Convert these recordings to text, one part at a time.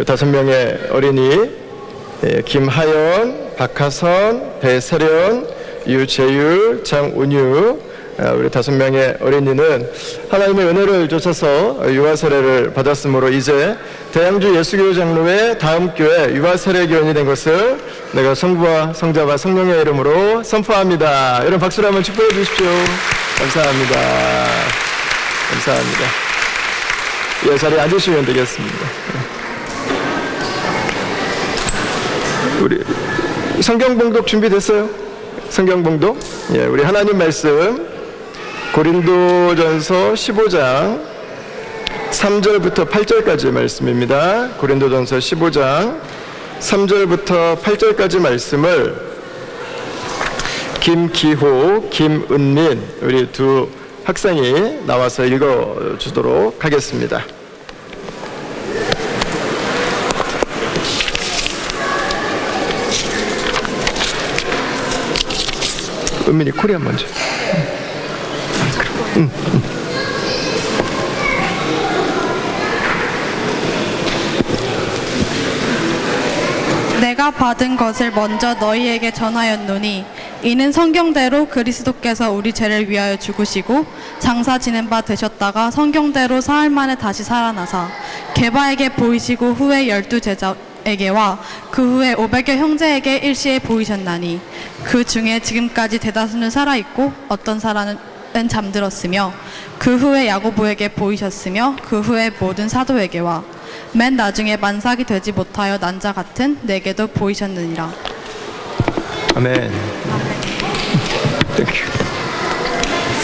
5명의 어린이 김하연, 박하선, 배세련, 유재율, 장운유 우리 5명의 어린이는 하나님의 은혜를 쫓아서 유아 세례를 받았으므로 이제 대양주 예수교회 장로회 다음 교회 유아 세례 교원이 된 것을 내가 성부와 성자와 성령의 이름으로 선포합니다. 여러분 박수로 한번 축복해 주십시오. 감사합니다. 감사합니다. 예, 자리에 앉으시면 되겠습니다. 우리 성경 봉독 준비됐어요? 성경 봉독? 예, 우리 하나님 말씀 고린도전서 15장 3절부터 8절까지 말씀입니다. 고린도전서 15장 3절부터 8절까지 말씀을 김기호, 김은민 우리 두 학생이 나와서 읽어주도록 하겠습니다. 은민이 코리안 먼저. 내가 받은 것을 먼저 너희에게 전하였노니 이는 성경대로 그리스도께서 우리 죄를 위하여 죽으시고 장사 지낸 바 되셨다가 성경대로 사흘 만에 다시 살아나사 게바에게 보이시고 후에 12제자에게와 그 후에 500여 형제에게 일시에 보이셨나니 그 중에 지금까지 대다수는 살아있고 어떤 사람은 잠들었으며 그 후에 야고보에게 보이셨으며 그 후에 모든 사도에게와 맨 나중에 만삭이 되지 못하여 난 자 같은 내게도 보이셨느니라. 아멘. Thank you.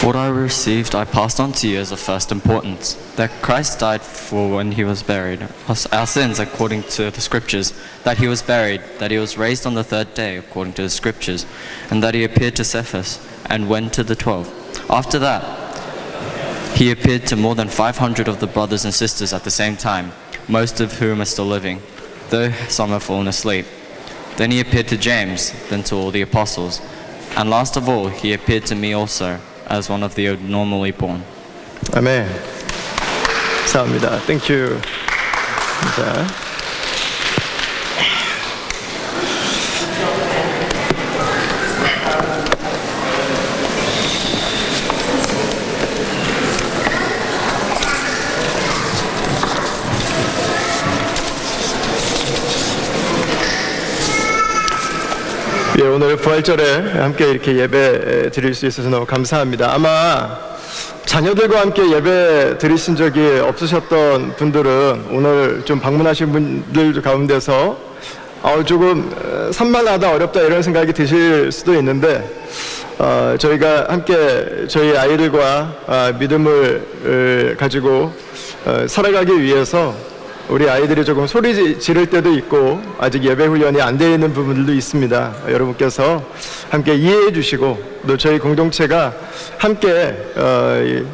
What I received I passed on to you as of first importance, that Christ died for when he was buried, our sins according to the Scriptures, that he was buried, that he was raised on the third day according to the Scriptures, and that he appeared to Cephas and went to the 12. After that, he appeared to more than 500 of the brothers and sisters at the same time, most of whom are still living, though some have fallen asleep. Then he appeared to James, then to all the apostles. And last of all, he appeared to me also, as one of the abnormally born. 아멘. 감사합니다. Thank you. 자. 예, 오늘 부활절에 함께 이렇게 예배 드릴 수 있어서 너무 감사합니다. 아마 자녀들과 함께 예배 드리신 적이 없으셨던 분들은 오늘 좀 방문하신 분들 가운데서 조금 산만하다, 어렵다 이런 생각이 드실 수도 있는데 저희가 함께 저희 아이들과 믿음을 가지고 살아가기 위해서 우리 아이들이 조금 소리 지를 때도 있고 아직 예배 훈련이 안 되어 있는 부분들도 있습니다. 여러분께서 함께 이해해 주시고 또 저희 공동체가 함께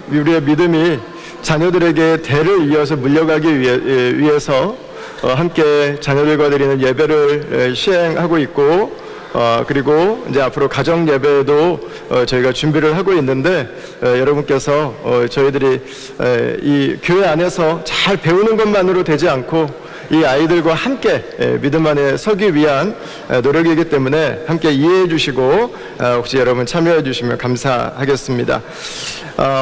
우리의 믿음이 자녀들에게 대를 이어서 물려가기 위해서 함께 자녀들과 드리는 예배를 시행하고 있고 그리고 이제 앞으로 가정 예배도 저희가 준비를 하고 있는데 여러분께서 저희들이 이 교회 안에서 잘 배우는 것만으로 되지 않고 이 아이들과 함께 믿음 안에 서기 위한 노력이기 때문에 함께 이해해 주시고 혹시 여러분 참여해 주시면 감사하겠습니다.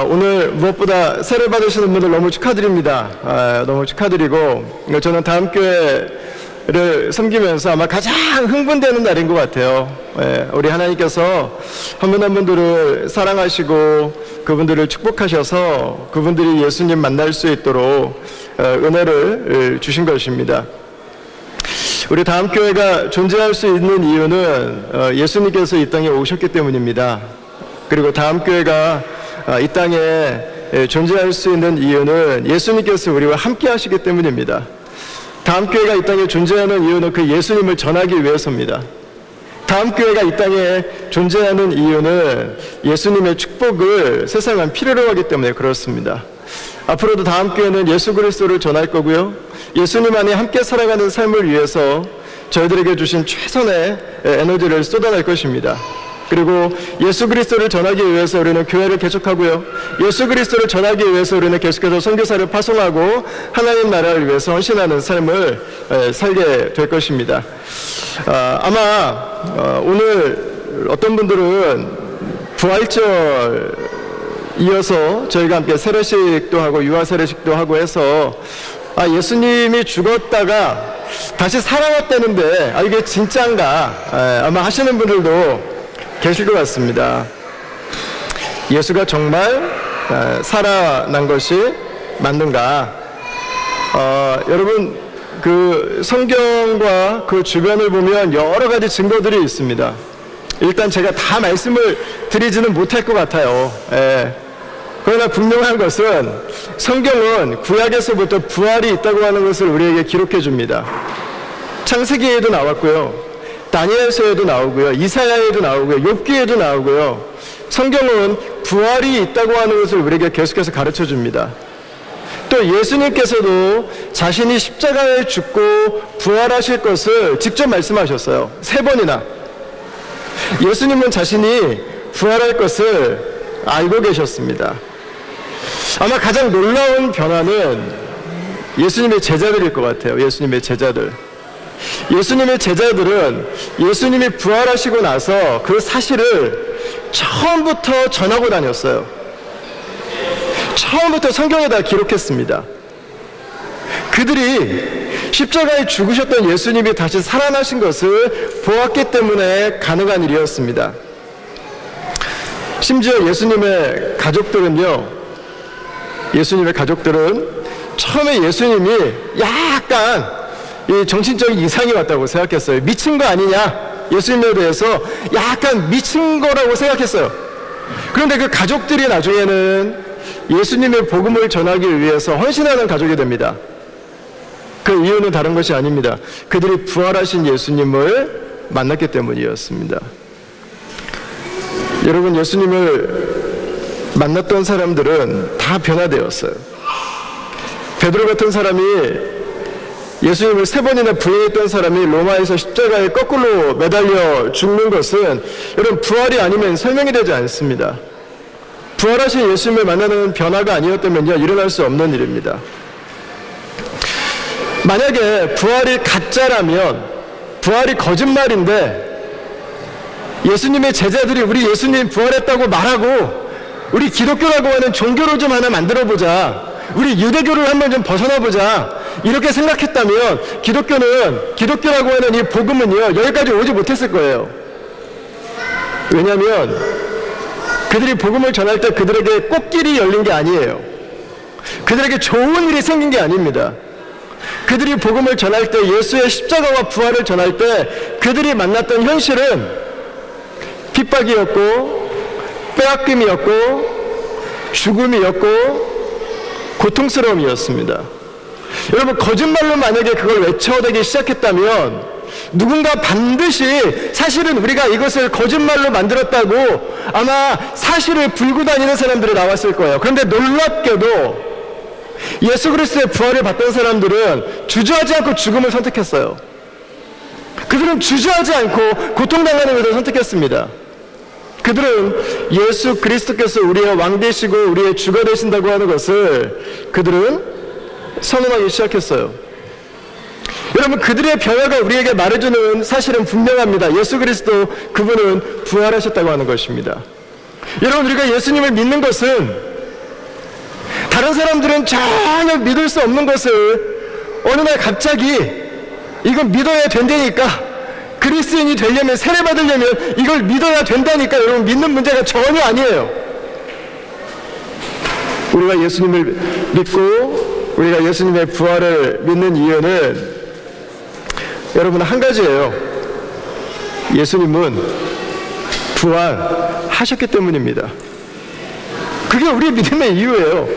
오늘 무엇보다 세례 받으시는 분들 너무 축하드립니다. 너무 축하드리고 저는 다음 교회를 섬기면서 아마 가장 흥분되는 날인 것 같아요. 우리 하나님께서 한 분 한 분들을 사랑하시고 그분들을 축복하셔서 그분들이 예수님 만날 수 있도록 은혜를 주신 것입니다. 우리 다음 교회가 존재할 수 있는 이유는 예수님께서 이 땅에 오셨기 때문입니다. 그리고 다음 교회가 이 땅에 존재할 수 있는 이유는 예수님께서 우리와 함께 하시기 때문입니다. 다음 교회가 이 땅에 존재하는 이유는 그 예수님을 전하기 위해서입니다. 다음 교회가 이 땅에 존재하는 이유는 예수님의 축복을 세상은 필요로 하기 때문에 그렇습니다. 앞으로도 다음 교회는 예수 그리스도를 전할 거고요. 예수님 안에 함께 살아가는 삶을 위해서 저희들에게 주신 최선의 에너지를 쏟아낼 것입니다. 그리고 예수 그리스도를 전하기 위해서 우리는 교회를 개척하고요. 예수 그리스도를 전하기 위해서 우리는 계속해서 선교사를 파송하고 하나님 나라를 위해서 헌신하는 삶을 살게 될 것입니다. 아마 오늘 어떤 분들은 부활절 이어서 저희가 함께 세례식도 하고 유아 세례식도 하고 해서 예수님이 죽었다가 다시 살아났다는데 이게 진짜인가 아마 하시는 분들도 계실 것 같습니다. 예수가 정말 살아난 것이 맞는가? 여러분 그 성경과 그 주변을 보면 여러 가지 증거들이 있습니다. 일단 제가 다 말씀을 드리지는 못할 것 같아요. 그러나 분명한 것은 성경은 구약에서부터 부활이 있다고 하는 것을 우리에게 기록해 줍니다. 창세기에도 나왔고요, 다니엘서에도 나오고요, 이사야에도 나오고요, 욥기에도 나오고요. 성경은 부활이 있다고 하는 것을 우리에게 계속해서 가르쳐 줍니다. 또 예수님께서도 자신이 십자가에 죽고 부활하실 것을 직접 말씀하셨어요. 3번이나. 예수님은 자신이 부활할 것을 알고 계셨습니다. 아마 가장 놀라운 변화는 예수님의 제자들일 것 같아요. 예수님의 제자들. 예수님의 제자들은 예수님이 부활하시고 나서 그 사실을 처음부터 전하고 다녔어요. 처음부터 성경에다 기록했습니다. 그들이 십자가에 죽으셨던 예수님이 다시 살아나신 것을 보았기 때문에 가능한 일이었습니다. 심지어 예수님의 가족들은 처음에 예수님이 약간 이 정신적인 이상이 왔다고 생각했어요. 미친 거 아니냐? 예수님에 대해서 약간 미친 거라고 생각했어요. 그런데 그 가족들이 나중에는 예수님의 복음을 전하기 위해서 헌신하는 가족이 됩니다. 그 이유는 다른 것이 아닙니다. 그들이 부활하신 예수님을 만났기 때문이었습니다. 여러분, 예수님을 만났던 사람들은 다 변화되었어요. 베드로 같은 사람이 예수님을 3번이나 부인했던 사람이 로마에서 십자가에 거꾸로 매달려 죽는 것은 여러분 부활이 아니면 설명이 되지 않습니다. 부활하신 예수님을 만나는 변화가 아니었다면요, 일어날 수 없는 일입니다. 만약에 부활이 가짜라면, 부활이 거짓말인데 예수님의 제자들이 우리 예수님 부활했다고 말하고 우리 기독교라고 하는 종교를 좀 하나 만들어보자, 우리 유대교를 한번 좀 벗어나보자, 이렇게 생각했다면 기독교라고 하는 이 복음은요, 여기까지 오지 못했을 거예요. 왜냐하면 그들이 복음을 전할 때 그들에게 꽃길이 열린 게 아니에요. 그들에게 좋은 일이 생긴 게 아닙니다. 그들이 복음을 전할 때, 예수의 십자가와 부활을 전할 때 그들이 만났던 현실은 핍박이었고 빼앗김이었고 죽음이었고 고통스러움이었습니다. 여러분, 거짓말로 만약에 그걸 외쳐대기 시작했다면 누군가 반드시 사실은 우리가 이것을 거짓말로 만들었다고 아마 사실을 불고 다니는 사람들이 나왔을 거예요. 그런데 놀랍게도 예수 그리스도의 부활을 받던 사람들은 주저하지 않고 죽음을 선택했어요. 그들은 주저하지 않고 고통당하는 것을 선택했습니다. 그들은 예수 그리스도께서 우리의 왕 되시고 우리의 주가 되신다고 하는 것을 그들은 선언하기 시작했어요. 여러분, 그들의 변화가 우리에게 말해주는 사실은 분명합니다. 예수 그리스도, 그분은 부활하셨다고 하는 것입니다. 여러분, 우리가 예수님을 믿는 것은 다른 사람들은 전혀 믿을 수 없는 것을 어느 날 갑자기 이건 믿어야 된다니까, 그리스도인이 되려면, 세례받으려면 이걸 믿어야 된다니까, 여러분, 믿는 문제가 전혀 아니에요. 우리가 예수님을 믿고 우리가 예수님의 부활을 믿는 이유는 여러분 한 가지예요. 예수님은 부활하셨기 때문입니다. 그게 우리의 믿음의 이유예요.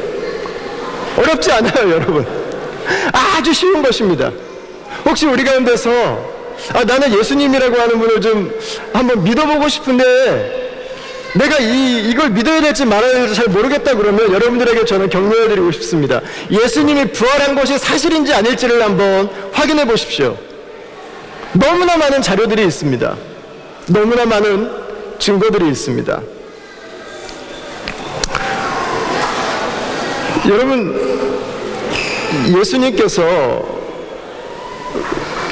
어렵지 않아요, 여러분. 아주 쉬운 것입니다. 혹시 우리 가운데서 나는 예수님이라고 하는 분을 좀 한번 믿어보고 싶은데 내가 이걸 믿어야 될지 말아야 될지 잘 모르겠다 그러면 여러분들에게 저는 격려해드리고 싶습니다. 예수님이 부활한 것이 사실인지 아닐지를 한번 확인해 보십시오. 너무나 많은 자료들이 있습니다. 너무나 많은 증거들이 있습니다. 여러분, 예수님께서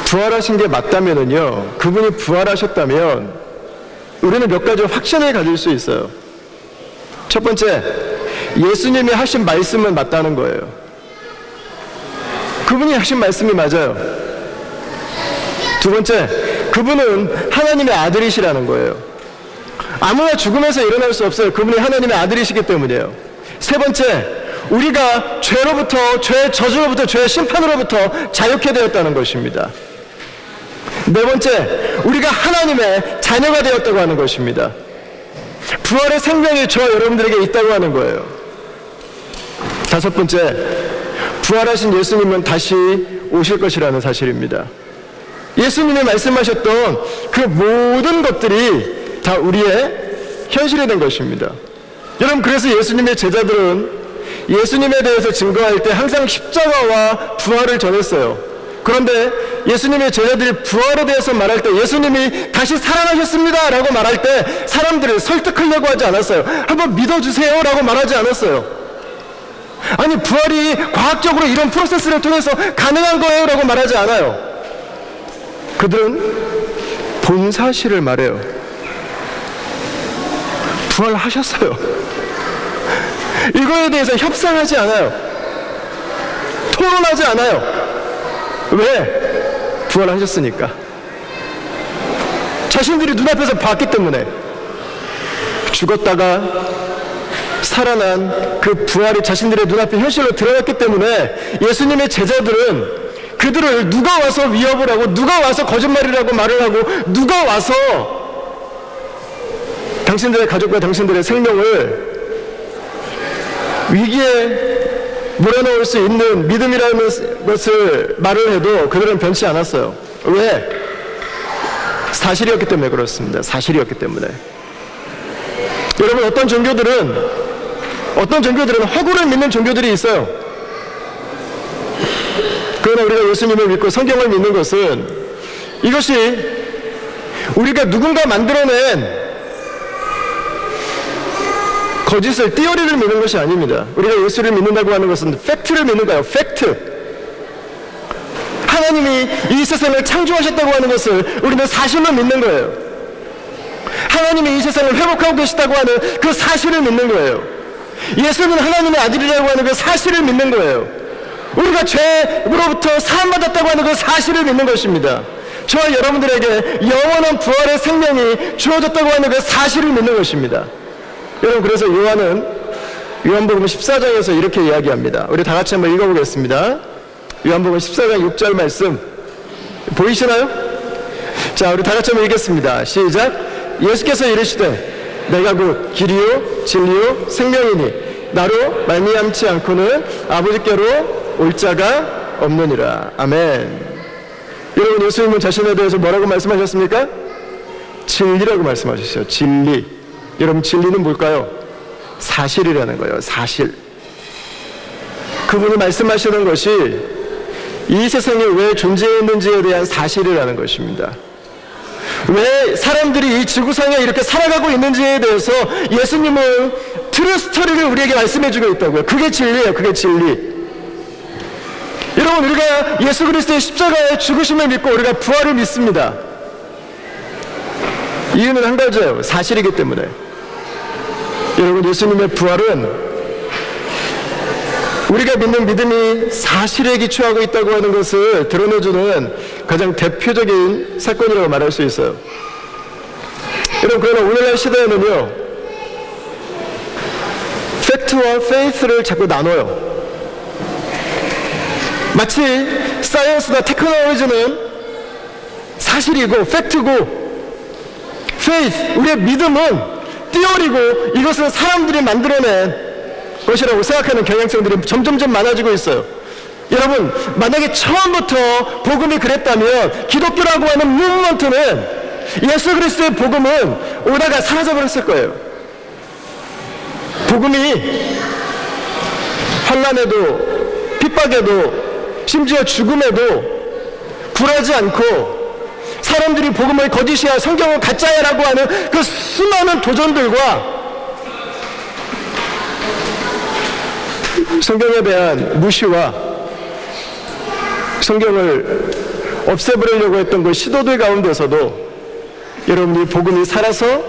부활하신 게 맞다면은요, 그분이 부활하셨다면 우리는 몇 가지 확신을 가질 수 있어요. 첫 번째, 예수님이 하신 말씀은 맞다는 거예요. 그분이 하신 말씀이 맞아요. 두 번째, 그분은 하나님의 아들이시라는 거예요. 아무나 죽음에서 일어날 수 없어요. 그분이 하나님의 아들이시기 때문이에요. 세 번째, 우리가 죄로부터, 죄의 저주로부터, 죄의 심판으로부터 자유케 되었다는 것입니다. 네 번째, 우리가 하나님의 자녀가 되었다고 하는 것입니다. 부활의 생명이 저와 여러분들에게 있다고 하는 거예요. 다섯 번째, 부활하신 예수님은 다시 오실 것이라는 사실입니다. 예수님이 말씀하셨던 그 모든 것들이 다 우리의 현실이 된 것입니다. 여러분, 그래서 예수님의 제자들은 예수님에 대해서 증거할 때 항상 십자가와 부활을 전했어요. 그런데 예수님의 제자들이 부활에 대해서 말할 때, 예수님이 다시 살아나셨습니다 라고 말할 때 사람들을 설득하려고 하지 않았어요. 한번 믿어주세요 라고 말하지 않았어요. 아니, 부활이 과학적으로 이런 프로세스를 통해서 가능한 거예요 라고 말하지 않아요. 그들은 본 사실을 말해요. 부활하셨어요. 이거에 대해서 협상하지 않아요. 토론하지 않아요. 왜? 부활하셨으니까. 자신들이 눈앞에서 봤기 때문에. 죽었다가 살아난 그 부활이 자신들의 눈앞에 현실로 드러났기 때문에 예수님의 제자들은 그들을 누가 와서 위협을 하고, 누가 와서 거짓말이라고 말을 하고, 누가 와서 당신들의 가족과 당신들의 생명을 위기에 몰아넣을 수 있는 믿음이라는 것을 말을 해도 그들은 변치 않았어요. 왜? 사실이었기 때문에 그렇습니다. 사실이었기 때문에. 여러분, 어떤 종교들은 허구를 믿는 종교들이 있어요. 그러나 우리가 예수님을 믿고 성경을 믿는 것은 이것이 우리가 누군가 만들어낸 거짓을, 띠어리를 믿는 것이 아닙니다. 우리가 예수를 믿는다고 하는 것은 팩트를 믿는 거예요. 팩트. 하나님이 이 세상을 창조하셨다고 하는 것을 우리는 사실로 믿는 거예요. 하나님이 이 세상을 회복하고 계시다고 하는 그 사실을 믿는 거예요. 예수는 하나님의 아들이라고 하는 그 사실을 믿는 거예요. 우리가 죄로부터 사함받았다고 하는 그 사실을 믿는 것입니다. 저와 여러분들에게 영원한 부활의 생명이 주어졌다고 하는 그 사실을 믿는 것입니다. 여러분, 그래서 요한복음 14장에서 이렇게 이야기합니다. 우리 다 같이 한번 읽어보겠습니다. 요한복음 14장 6절 말씀 보이시나요? 자, 우리 다 같이 한번 읽겠습니다. 시작. 예수께서 이르시되 내가 곧 길이요 진리요 생명이니 나로 말미암지 않고는 아버지께로 올 자가 없느니라. 아멘. 여러분, 예수님은 자신에 대해서 뭐라고 말씀하셨습니까? 진리라고 말씀하셨어요. 진리. 여러분, 진리는 뭘까요? 사실이라는 거예요. 사실. 그분이 말씀하시는 것이 이 세상에 왜 존재했는지에 대한 사실이라는 것입니다. 왜 사람들이 이 지구상에 이렇게 살아가고 있는지에 대해서 예수님은 트루 스토리를 우리에게 말씀해주고 있다고요. 그게 진리예요. 그게 진리. 여러분, 우리가 예수 그리스도의 십자가의 죽으심을 믿고 우리가 부활을 믿습니다. 이유는 한 가지예요. 사실이기 때문에. 여러분, 예수님의 부활은 우리가 믿는 믿음이 사실에 기초하고 있다고 하는 것을 드러내주는 가장 대표적인 사건이라고 말할 수 있어요. 여러분, 그러나 오늘날 시대에는요, 팩트와 페이스를 자꾸 나눠요. 마치 사이언스나 테크놀로지는 사실이고 팩트고, 페이스, 우리의 믿음은 띠어리고 이것은 사람들이 만들어낸 것이라고 생각하는 경향성들이 점점점 많아지고 있어요. 여러분, 만약에 처음부터 복음이 그랬다면 기독교라고 하는 무브먼트는, 예수 그리스도의 복음은 오다가 사라져버렸을 거예요. 복음이 환난에도 핍박에도 심지어 죽음에도 굴하지 않고 사람들이 복음을 거짓이야, 성경은 가짜야라고 하는 그 수많은 도전들과 성경에 대한 무시와 성경을 없애버리려고 했던 그 시도들 가운데서도 여러분이 복음이 살아서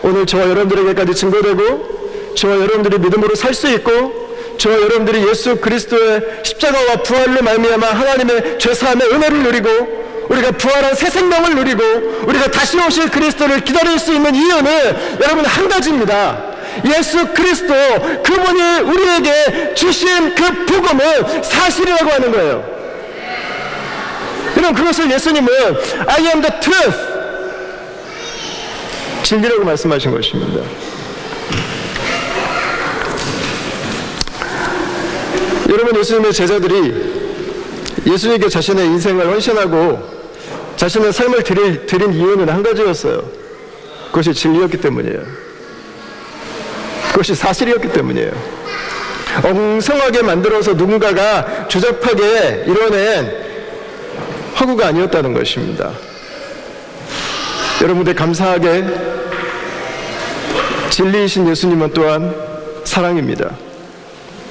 오늘 저와 여러분들에게까지 증거되고 저와 여러분들이 믿음으로 살 수 있고 저와 여러분들이 예수 그리스도의 십자가와 부활로 말미암아 하나님의 죄사함의 은혜를 누리고 우리가 부활한 새 생명을 누리고 우리가 다시 오실 그리스도를 기다릴 수 있는 이유는 여러분 한 가지입니다. 예수 그리스도 그분이 우리에게 주신 그 복음은 사실이라고 하는 거예요. 여러분 그것을 예수님은 I am the truth 진리라고 말씀하신 것입니다. 여러분 예수님의 제자들이 예수님께 자신의 인생을 헌신하고 자신의 삶을 드린 이유는 한 가지였어요. 그것이 진리였기 때문이에요. 그것이 사실이었기 때문이에요. 엉성하게 만들어서 누군가가 조잡하게 이뤄낸 허구가 아니었다는 것입니다. 여러분들 감사하게 진리이신 예수님은 또한 사랑입니다.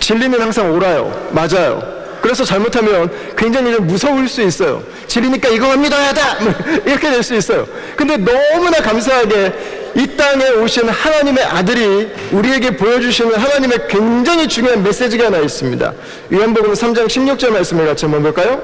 진리는 항상 옳아요. 맞아요. 그래서 잘못하면 굉장히 좀 무서울 수 있어요. 진리니까 이거만 믿어야 돼! 이렇게 될 수 있어요. 근데 너무나 감사하게 이 땅에 오신 하나님의 아들이 우리에게 보여주시는 하나님의 굉장히 중요한 메시지가 하나 있습니다. 요한복음 3장 16절 말씀을 같이 한번 볼까요?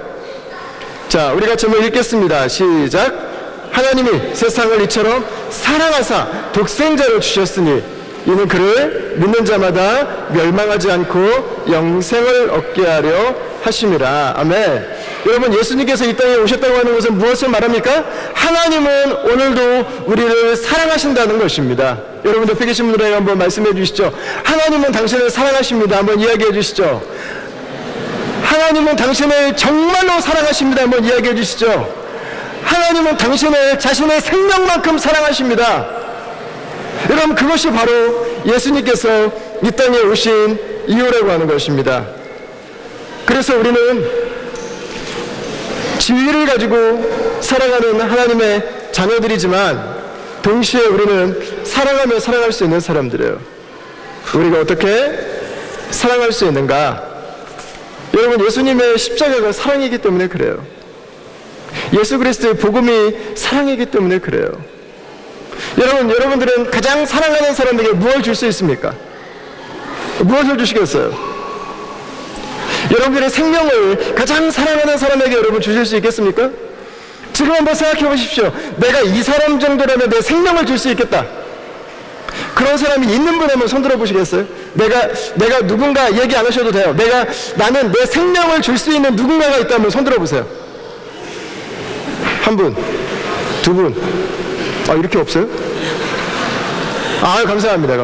자, 우리 같이 한번 읽겠습니다. 시작. 하나님이 세상을 이처럼 사랑하사 독생자를 주셨으니 이는 그를 믿는 자마다 멸망하지 않고 영생을 얻게 하려 하심이라. 아멘. 여러분 예수님께서 이 땅에 오셨다고 하는 것은 무엇을 말합니까? 하나님은 오늘도 우리를 사랑하신다는 것입니다. 여러분 옆에 계신 분들에게 한번 말씀해 주시죠. 하나님은 당신을 사랑하십니다. 한번 이야기해 주시죠. 하나님은 당신을 정말로 사랑하십니다. 한번 이야기해 주시죠. 하나님은 당신을 자신의 생명만큼 사랑하십니다. 여러분 그것이 바로 예수님께서 이 땅에 오신 이유라고 하는 것입니다. 그래서 우리는 진리를 가지고 살아가는 하나님의 자녀들이지만 동시에 우리는 사랑하며 살아갈 수 있는 사람들이에요. 우리가 어떻게 사랑할 수 있는가? 여러분 예수님의 십자가가 사랑이기 때문에 그래요. 예수 그리스도의 복음이 사랑이기 때문에 그래요. 여러분들은 가장 사랑하는 사람에게 무엇을 줄 수 있습니까? 무엇을 주시겠어요? 여러분들의 생명을 가장 사랑하는 사람에게 여러분 주실 수 있겠습니까? 지금 한번 생각해 보십시오. 내가 이 사람 정도라면 내 생명을 줄 수 있겠다. 그런 사람이 있는 분 한번 손 들어 보시겠어요? 내가 누군가 얘기 안 하셔도 돼요. 나는 내 생명을 줄 수 있는 누군가가 있다면 손 들어 보세요. 한 분, 두 분. 아, 이렇게 없어요? 아, 감사합니다.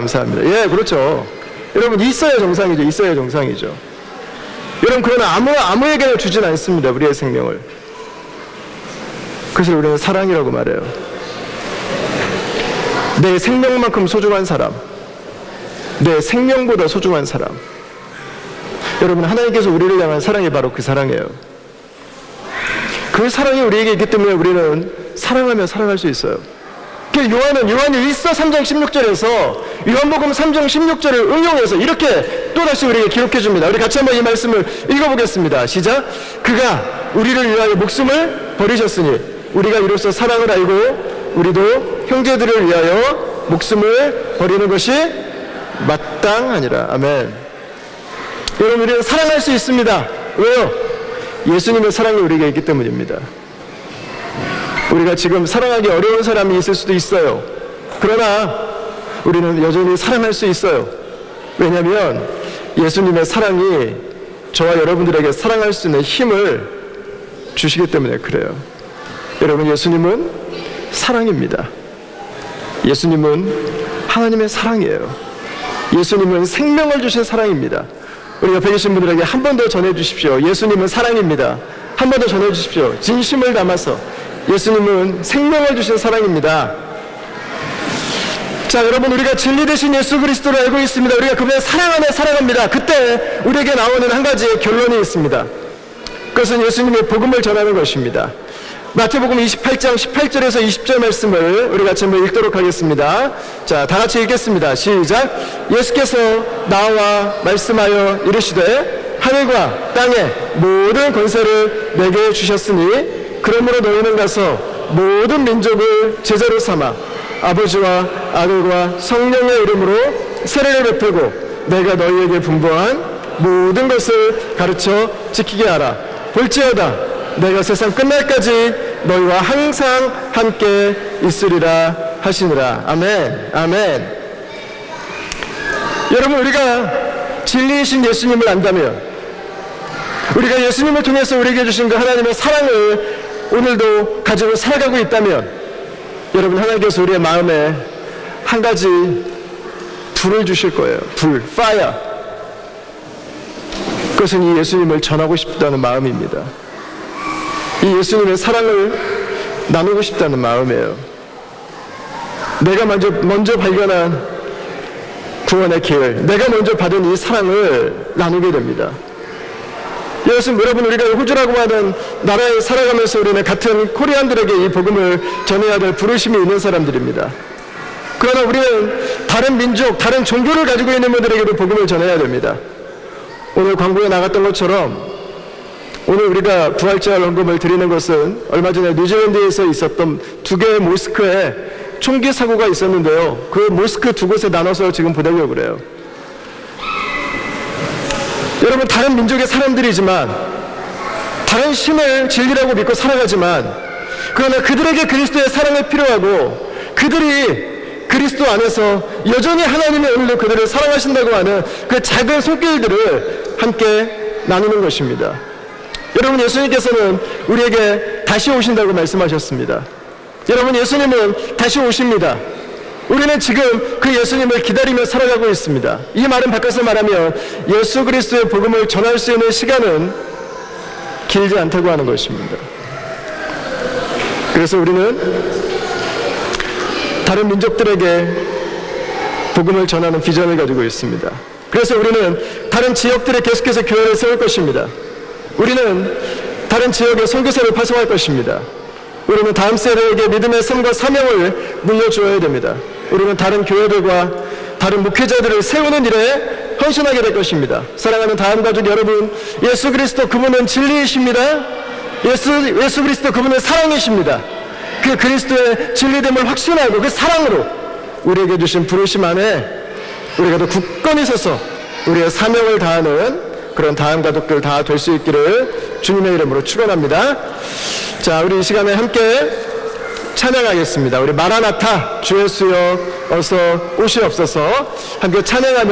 예, 그렇죠. 여러분, 있어야 정상이죠. 여러분, 그러나 아무에게나 주진 않습니다. 우리의 생명을. 그래서 우리는 사랑이라고 말해요. 내 생명만큼 소중한 사람, 내 생명보다 소중한 사람. 여러분, 하나님께서 우리를 향한 사랑이 바로 그 사랑이에요. 그 사랑이 우리에게 있기 때문에 우리는 사랑하며 살아갈 수 있어요. 요한이 1서 3장 16절에서 요한복음 3장 16절을 응용해서 이렇게 또다시 우리에게 기록해 줍니다. 우리 같이 한번 이 말씀을 읽어보겠습니다. 시작. 그가 우리를 위하여 목숨을 버리셨으니 우리가 이로써 사랑을 알고 우리도 형제들을 위하여 목숨을 버리는 것이 마땅하니라. 아멘. 여러분, 우리는 사랑할 수 있습니다. 왜요? 예수님의 사랑이 우리에게 있기 때문입니다. 우리가 지금 사랑하기 어려운 사람이 있을 수도 있어요. 그러나 우리는 여전히 사랑할 수 있어요. 왜냐하면 예수님의 사랑이 저와 여러분들에게 사랑할 수 있는 힘을 주시기 때문에 그래요. 여러분, 예수님은 사랑입니다. 예수님은 하나님의 사랑이에요. 예수님은 생명을 주신 사랑입니다. 우리 옆에 계신 분들에게 한 번 더 전해주십시오. 예수님은 사랑입니다. 한 번 더 전해주십시오. 진심을 담아서. 예수님은 생명을 주신 사랑입니다. 자, 여러분, 우리가 진리 되신 예수 그리스도를 알고 있습니다. 우리가 그분의 사랑 안에 살아갑니다. 그때 우리에게 나오는 한 가지의 결론이 있습니다. 그것은 예수님의 복음을 전하는 것입니다. 마태복음 28장 18절에서 20절 말씀을 우리 같이 한번 읽도록 하겠습니다. 자, 다 같이 읽겠습니다. 시작. 예수께서 나와 말씀하여 이르시되 하늘과 땅의 모든 권세를 내게 주셨으니 그러므로 너희는 가서 모든 민족을 제자로 삼아 아버지와 아들과 성령의 이름으로 세례를 베풀고 내가 너희에게 분부한 모든 것을 가르쳐 지키게 하라. 볼지어다 내가 세상 끝날까지 너희와 항상 함께 있으리라 하시니라. 아멘. 아멘. 여러분, 우리가 진리이신 예수님을 안다면, 우리가 예수님을 통해서 우리에게 주신 그 하나님의 사랑을 오늘도 가지고 살아가고 있다면, 여러분, 하나님께서 우리의 마음에 한 가지 불을 주실 거예요. 불, fire. 그것은 이 예수님을 전하고 싶다는 마음입니다. 이 예수님의 사랑을 나누고 싶다는 마음이에요. 내가 먼저 발견한 구원의 길, 내가 먼저 받은 이 사랑을 나누게 됩니다. 여러분, 우리가 호주라고 하는 나라에 살아가면서 우리는 같은 코리안들에게 이 복음을 전해야 될 부르심이 있는 사람들입니다. 그러나 우리는 다른 민족, 다른 종교를 가지고 있는 분들에게도 복음을 전해야 됩니다. 오늘 광고에 나갔던 것처럼 오늘 우리가 부활절 헌금을 드리는 것은 얼마 전에 뉴질랜드에서 있었던 두 개의 모스크에 총기 사고가 있었는데요. 그 모스크 두 곳에 나눠서 지금 보내려고 그래요. 여러분, 다른 민족의 사람들이지만, 다른 신을 진리라고 믿고 살아가지만, 그러나 그들에게 그리스도의 사랑이 필요하고, 그들이 그리스도 안에서 여전히 하나님이 오늘도 그들을 사랑하신다고 하는 그 작은 손길들을 함께 나누는 것입니다. 여러분, 예수님께서는 우리에게 다시 오신다고 말씀하셨습니다. 여러분, 예수님은 다시 오십니다. 우리는 지금 그 예수님을 기다리며 살아가고 있습니다. 이 말은 바꿔서 말하면 예수 그리스도의 복음을 전할 수 있는 시간은 길지 않다고 하는 것입니다. 그래서 우리는 다른 민족들에게 복음을 전하는 비전을 가지고 있습니다. 그래서 우리는 다른 지역들에 계속해서 교회를 세울 것입니다. 우리는 다른 지역에 선교사를 파송할 것입니다. 우리는 다음 세대에게 믿음의 삶과 사명을 물려주어야 됩니다. 우리는 다른 교회들과 다른 목회자들을 세우는 일에 헌신하게 될 것입니다. 사랑하는 다음 가족 여러분, 예수 그리스도 그분은 진리이십니다. 예수 그리스도 그분은 사랑이십니다. 그 그리스도의 진리됨을 확신하고 그 사랑으로 우리에게 주신 부르심 안에 우리가 더 굳건히 서서 우리의 사명을 다하는 그런 다음 가족들 다 될 수 있기를 주님의 이름으로 축원합니다. 자, 우리 이 시간에 함께 찬양하겠습니다. 우리 마라나타, 주 예수여 어서 오시옵소서 함께 찬양하면